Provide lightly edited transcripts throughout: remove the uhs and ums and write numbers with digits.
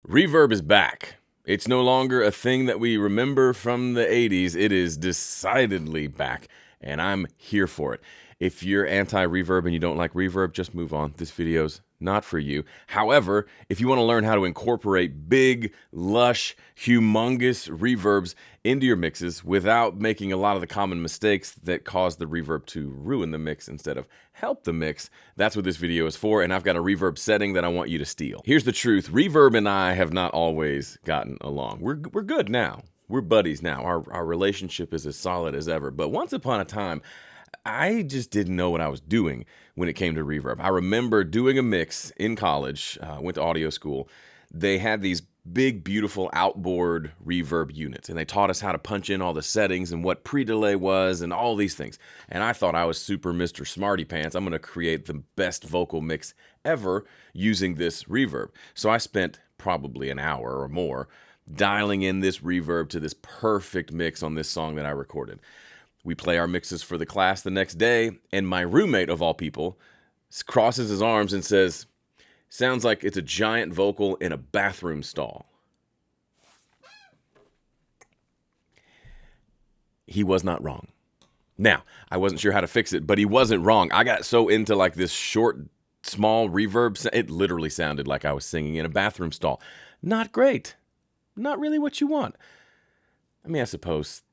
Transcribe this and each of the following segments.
Reverb is back. It's no longer a thing that we remember from the 80s. It is decidedly back, and I'm here for it. If you're anti-reverb and you don't like reverb, just move on. This video's not for you. However, if you want to learn how to incorporate big, lush, humongous reverbs into your mixes without making a lot of the common mistakes that cause the reverb to ruin the mix instead of help the mix, that's what this video is for, and I've got a reverb setting that I want you to steal. Here's the truth. Reverb and I have not always gotten along. We're good now. We're buddies now. Our relationship is as solid as ever. But once upon a time, I just didn't know what I was doing when it came to reverb. I remember doing a mix in college, went to audio school. They had these big, beautiful outboard reverb units, and they taught us how to punch in all the settings and what pre-delay was and all these things. And I thought I was super Mr. Smarty Pants. I'm going to create the best vocal mix ever using this reverb. So I spent probably an hour or more dialing in this reverb to this perfect mix on this song that I recorded. We play our mixes for the class the next day, and my roommate, of all people, crosses his arms and says, "Sounds like it's a giant vocal in a bathroom stall." He was not wrong. Now, I wasn't sure how to fix it, but he wasn't wrong. I got so into like this short, small reverb, it literally sounded like I was singing in a bathroom stall. Not great. Not really what you want. I mean, I suppose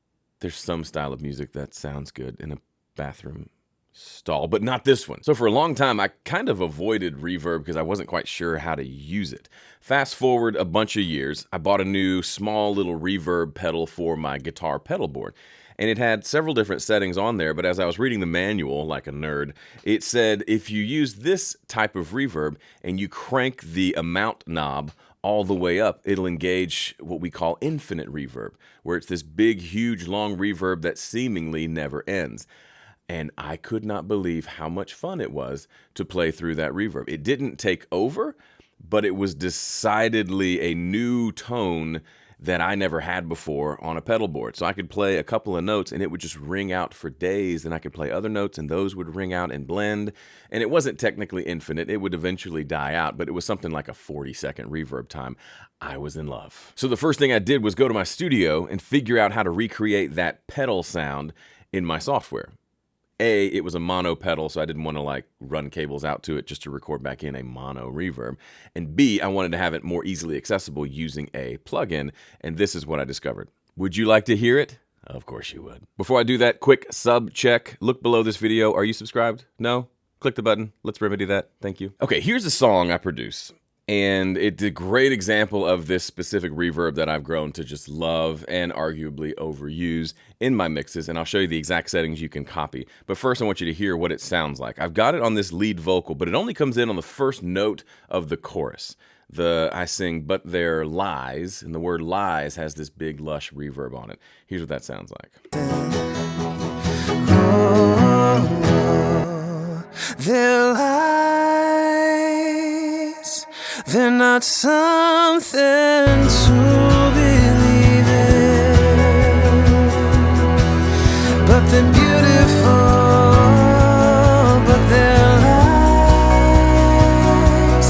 there's some style of music that sounds good in a bathroom stall, but not this one. So for a long time, I kind of avoided reverb because I wasn't quite sure how to use it. Fast forward a bunch of years, I bought a new small little reverb pedal for my guitar pedal board. And it had several different settings on there, but as I was reading the manual like a nerd, it said if you use this type of reverb and you crank the amount knob all the way up, it'll engage what we call infinite reverb, where it's this big, huge, long reverb that seemingly never ends. And I could not believe how much fun it was to play through that reverb. It didn't take over, but it was decidedly a new tone that I never had before on a pedal board. So I could play a couple of notes and it would just ring out for days, and I could play other notes and those would ring out and blend. And it wasn't technically infinite. It would eventually die out, but it was something like a 40-second reverb time. I was in love. So the first thing I did was go to my studio and figure out how to recreate that pedal sound in my software. A, it was a mono pedal, so I didn't want to like run cables out to it just to record back in a mono reverb. And B, I wanted to have it more easily accessible using a plugin, and this is what I discovered. Would you like to hear it? Of course you would. Before I do that, quick sub check. Look below this video. Are you subscribed? No? Click the button. Let's remedy that. Thank you. Okay, here's a song I produce. And it's a great example of this specific reverb that I've grown to just love and arguably overuse in my mixes. And I'll show you the exact settings you can copy. But first, I want you to hear what it sounds like. I've got it on this lead vocal, but it only comes in on the first note of the chorus. I sing, "But they're lies," and the word lies has this big, lush reverb on it. Here's what that sounds like. They're lies. They're not something to believe in, but they're beautiful, but they're lies.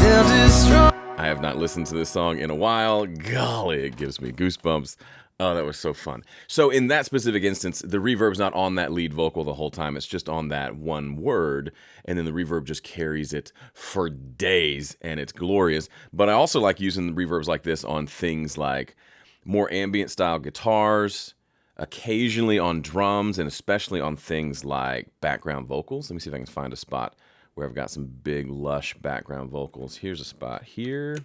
They'll destroy. I have not listened to this song in a while. Golly, it gives me goosebumps. Oh, that was so fun. So in that specific instance, the reverb's not on that lead vocal the whole time. It's just on that one word, and then the reverb just carries it for days, and it's glorious. But I also like using reverbs like this on things like more ambient style guitars, occasionally on drums, and especially on things like background vocals. Let me see if I can find a spot where I've got some big, lush background vocals. Here's a spot here.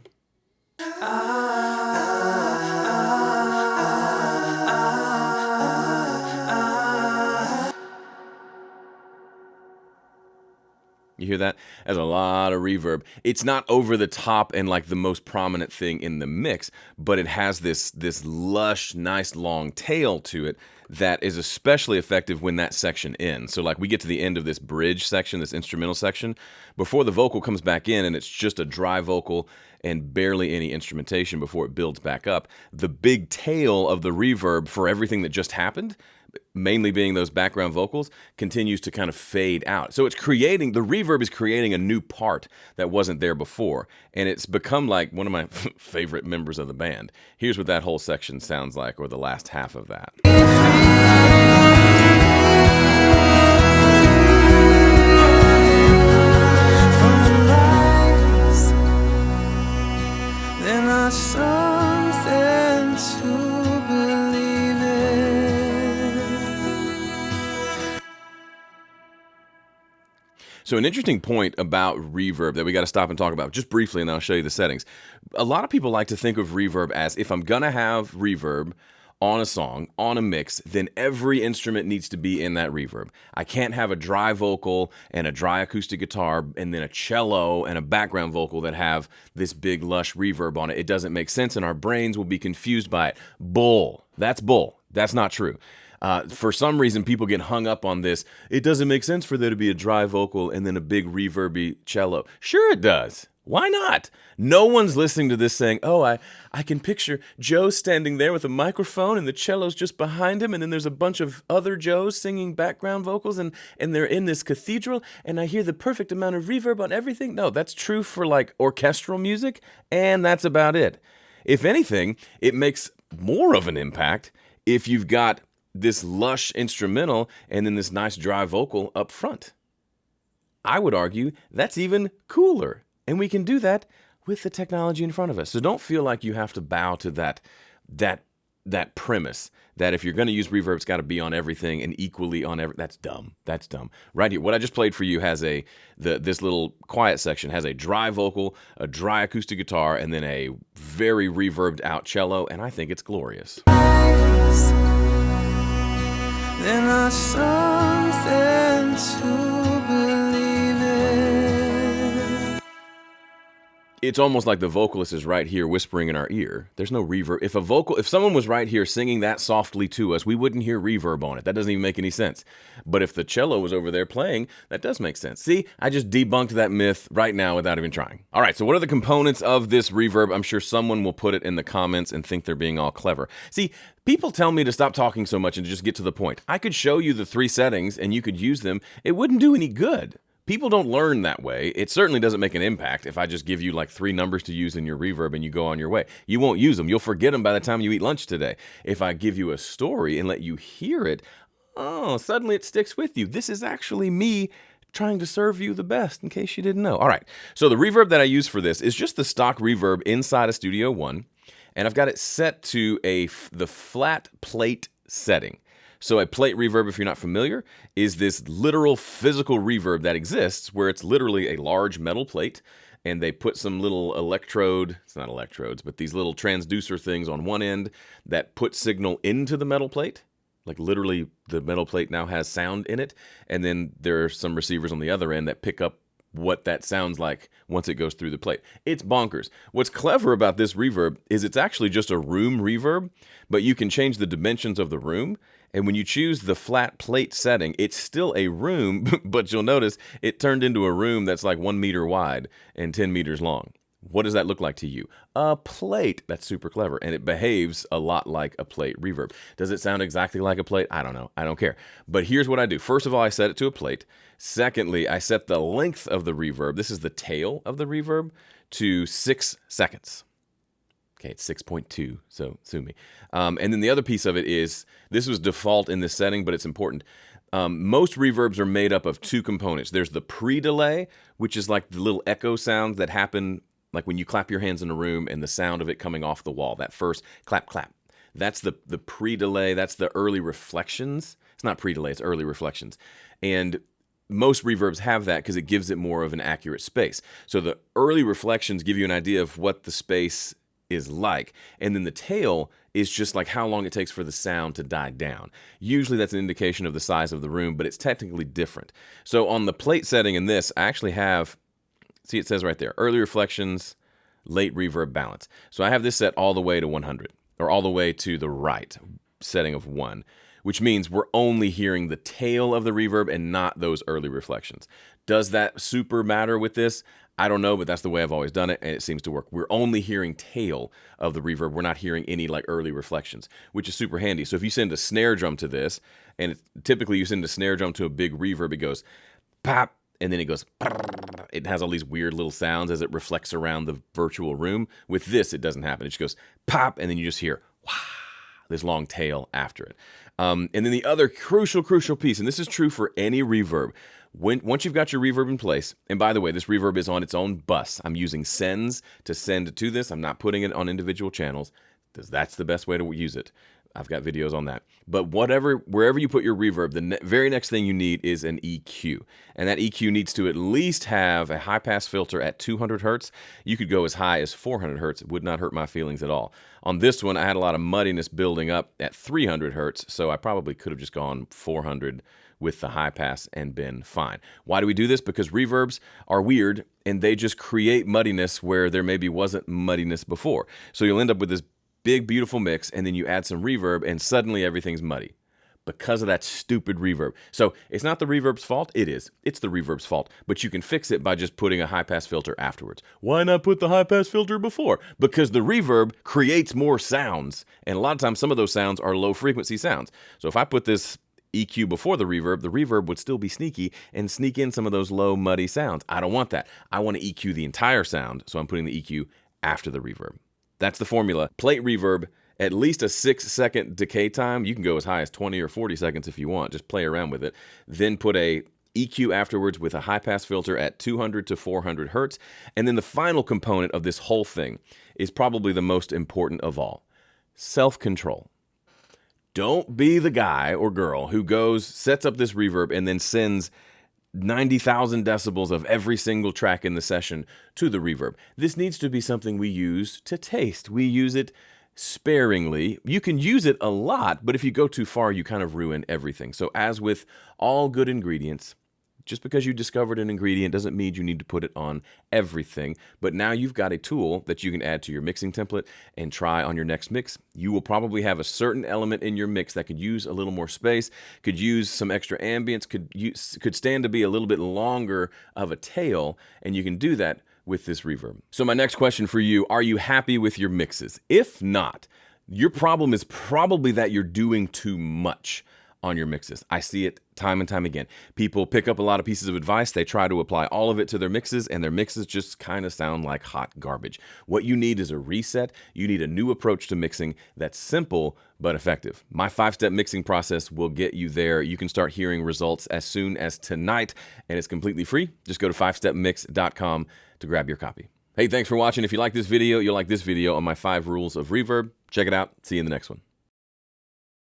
You hear that? There's a lot of reverb. It's not over the top and like the most prominent thing in the mix, but it has this lush, nice long tail to it that is especially effective when that section ends. So like we get to the end of this bridge section, this instrumental section, before the vocal comes back in and it's just a dry vocal and barely any instrumentation before it builds back up. The big tail of the reverb for everything that just happened mainly being those background vocals, continues to kind of fade out. So it's creating, the reverb is creating a new part that wasn't there before. And it's become like one of my favorite members of the band. Here's what that whole section sounds like, or the last half of that. So an interesting point about reverb that we got to stop and talk about just briefly, and then I'll show you the settings. A lot of people like to think of reverb as, if I'm going to have reverb on a song, on a mix, then every instrument needs to be in that reverb. I can't have a dry vocal and a dry acoustic guitar and then a cello and a background vocal that have this big lush reverb on it. It doesn't make sense, and our brains will be confused by it. Bull. That's bull. That's not true. For some reason, people get hung up on this. It doesn't make sense for there to be a dry vocal and then a big reverby cello. Sure it does. Why not? No one's listening to this saying, oh, I can picture Joe standing there with a microphone and the cello's just behind him, and then there's a bunch of other Joes singing background vocals, and they're in this cathedral, and I hear the perfect amount of reverb on everything. No, that's true for like orchestral music, and that's about it. If anything, it makes more of an impact if you've got this lush instrumental and then this nice dry vocal up front. I would argue that's even cooler, and we can do that with the technology in front of us. So don't feel like you have to bow to that premise that if you're going to use reverb, it's got to be on everything and equally on every. That's dumb. That's dumb. Right here, what I just played for you has this little quiet section has a dry vocal, a dry acoustic guitar, and then a very reverbed out cello, and I think it's glorious. Then there's something to believe in. It's almost like the vocalist is right here whispering in our ear. There's no reverb. If someone was right here singing that softly to us, we wouldn't hear reverb on it. That doesn't even make any sense. But if the cello was over there playing, that does make sense. See, I just debunked that myth right now without even trying. All right, so what are the components of this reverb? I'm sure someone will put it in the comments and think they're being all clever. See, people tell me to stop talking so much and to just get to the point. I could show you the 3 settings and you could use them. It wouldn't do any good. People don't learn that way. It certainly doesn't make an impact if I just give you like 3 numbers to use in your reverb and you go on your way. You won't use them. You'll forget them by the time you eat lunch today. If I give you a story and let you hear it, oh, suddenly it sticks with you. This is actually me trying to serve you the best, in case you didn't know. All right, so the reverb that I use for this is just the stock reverb inside of Studio One, and I've got it set to the flat plate setting. So a plate reverb, if you're not familiar, is this literal physical reverb that exists where it's literally a large metal plate and they put some little it's not electrodes, but these little transducer things on one end that put signal into the metal plate. Like literally the metal plate now has sound in it. And then there are some receivers on the other end that pick up what that sounds like once it goes through the plate. It's bonkers. What's clever about this reverb is it's actually just a room reverb, but you can change the dimensions of the room. And when you choose the flat plate setting, it's still a room, but you'll notice it turned into a room that's like 1 meter wide and 10 meters long. What does that look like to you? A plate. That's super clever. And it behaves a lot like a plate reverb. Does it sound exactly like a plate? I don't know. I don't care. But here's what I do. First of all, I set it to a plate. Secondly, I set the length of the reverb. This is the tail of the reverb to 6 seconds. Okay, it's 6.2, so sue me. And then the other piece of it is, this was default in this setting, but it's important. Most reverbs are made up of 2 components. There's the pre-delay, which is like the little echo sounds that happen like when you clap your hands in a room and the sound of it coming off the wall, that first clap, clap. That's the pre-delay, that's the early reflections. It's not pre-delay, it's early reflections. And most reverbs have that because it gives it more of an accurate space. So the early reflections give you an idea of what the space is like. And then the tail is just like how long it takes for the sound to die down. Usually that's an indication of the size of the room, but it's technically different. So on the plate setting in this, I actually have, see it says right there, early reflections, late reverb balance. So I have this set all the way to 100, or all the way to the right setting of 1, which means we're only hearing the tail of the reverb and not those early reflections. Does that super matter with this? I don't know, but that's the way I've always done it, and it seems to work. We're only hearing tail of the reverb. We're not hearing any like early reflections, which is super handy. So if you send a snare drum to this, and typically you send a snare drum to a big reverb, it goes pop, and then it goes, it has all these weird little sounds as it reflects around the virtual room. With this, it doesn't happen. It just goes pop, and then you just hear wah, this long tail after it. And then the other crucial piece, and this is true for any reverb, once you've got your reverb in place, and by the way, this reverb is on its own bus. I'm using sends to send to this. I'm not putting it on individual channels, because that's the best way to use it. I've got videos on that. But wherever you put your reverb, the very next thing you need is an EQ. And that EQ needs to at least have a high-pass filter at 200 hertz. You could go as high as 400 hertz. It would not hurt my feelings at all. On this one, I had a lot of muddiness building up at 300 hertz, so I probably could have just gone 400 with the high pass and been fine. Why do we do this? Because reverbs are weird, and they just create muddiness where there maybe wasn't muddiness before. So you'll end up with this big, beautiful mix, and then you add some reverb, and suddenly everything's muddy because of that stupid reverb. So it's not the reverb's fault. It is. It's the reverb's fault. But you can fix it by just putting a high-pass filter afterwards. Why not put the high-pass filter before? Because the reverb creates more sounds, and a lot of times some of those sounds are low-frequency sounds. So if I put this EQ before the reverb would still be sneaky and sneak in some of those low, muddy sounds. I don't want that. I want to EQ the entire sound, so I'm putting the EQ after the reverb. That's the formula. Plate reverb, at least a 6-second decay time. You can go as high as 20 or 40 seconds if you want. Just play around with it. Then put a EQ afterwards with a high-pass filter at 200 to 400 hertz. And then the final component of this whole thing is probably the most important of all. Self-control. Don't be the guy or girl who goes, sets up this reverb, and then sends 90,000 decibels of every single track in the session to the reverb. This needs to be something we use to taste. We use it sparingly. You can use it a lot, but if you go too far, you kind of ruin everything. So as with all good ingredients, just because you discovered an ingredient doesn't mean you need to put it on everything. But now you've got a tool that you can add to your mixing template and try on your next mix. You will probably have a certain element in your mix that could use a little more space, could use some extra ambience, could stand to be a little bit longer of a tail, and you can do that with this reverb. So my next question for you, are you happy with your mixes? If not, your problem is probably that you're doing too much on your mixes. I see it time and time again. People pick up a lot of pieces of advice, they try to apply all of it to their mixes, and their mixes just kind of sound like hot garbage. What you need is a reset. You need a new approach to mixing that's simple but effective. My 5-step mixing process will get you there. You can start hearing results as soon as tonight, and it's completely free. Just go to 5stepmix.com to grab your copy. Hey, thanks for watching. If you like this video, you'll like this video on my 5 rules of reverb. Check it out. See you in the next one.